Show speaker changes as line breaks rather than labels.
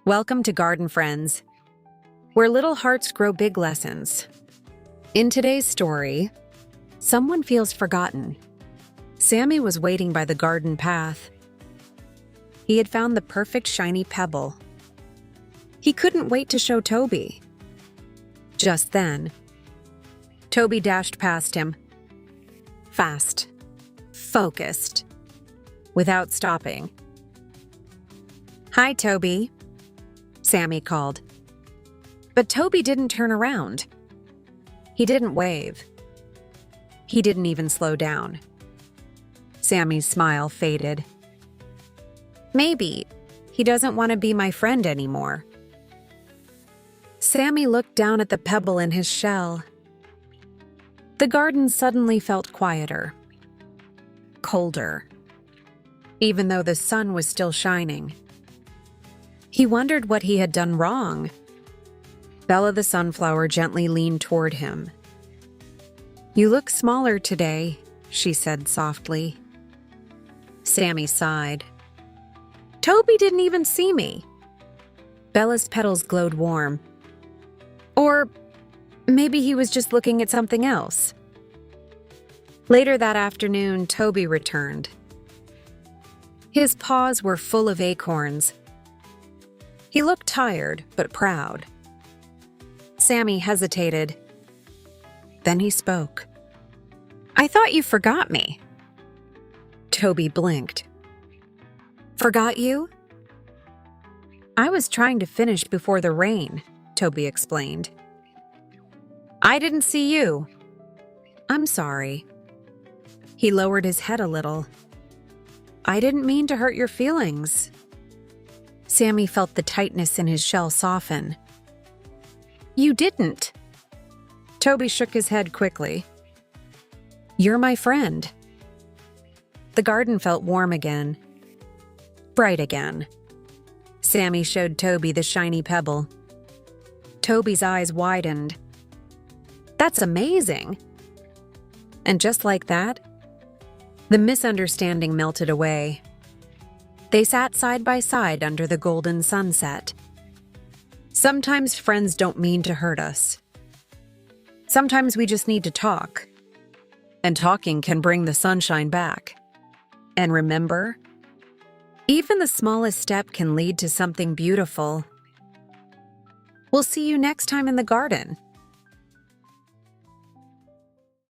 Welcome to Garden Friends, where little hearts grow big lessons. In today's story, someone feels forgotten. Sammy was waiting by the garden path. He had found the perfect shiny pebble. He couldn't wait to show Toby. Just then, Toby dashed past him. Fast, focused, without stopping. "Hi, Toby," Sammy called. But Toby didn't turn around. He didn't wave. He didn't even slow down. Sammy's smile faded. Maybe he doesn't want to be my friend anymore. Sammy looked down at the pebble in his shell. The garden suddenly felt quieter, colder, even though the sun was still shining. He wondered what he had done wrong. Bella the sunflower gently leaned toward him. "You look smaller today," she said softly. Sammy sighed. "Toby didn't even see me." Bella's petals glowed warm. Or maybe he was just looking at something else. Later that afternoon, Toby returned. His paws were full of acorns. He looked tired, but proud. Sammy hesitated. Then he spoke. "I thought you forgot me." Toby blinked. "Forgot you?" "I was trying to finish before the rain," Toby explained. "I didn't see you." "I'm sorry." He lowered his head a little. "I didn't mean to hurt your feelings." Sammy felt the tightness in his shell soften. "You didn't." Toby shook his head quickly. "You're my friend." The garden felt warm again, bright again. Sammy showed Toby the shiny pebble. Toby's eyes widened. "That's amazing." And just like that, the misunderstanding melted away. They sat side by side under the golden sunset. Sometimes friends don't mean to hurt us. Sometimes we just need to talk. And talking can bring the sunshine back. And remember, even the smallest step can lead to something beautiful. We'll see you next time in the garden.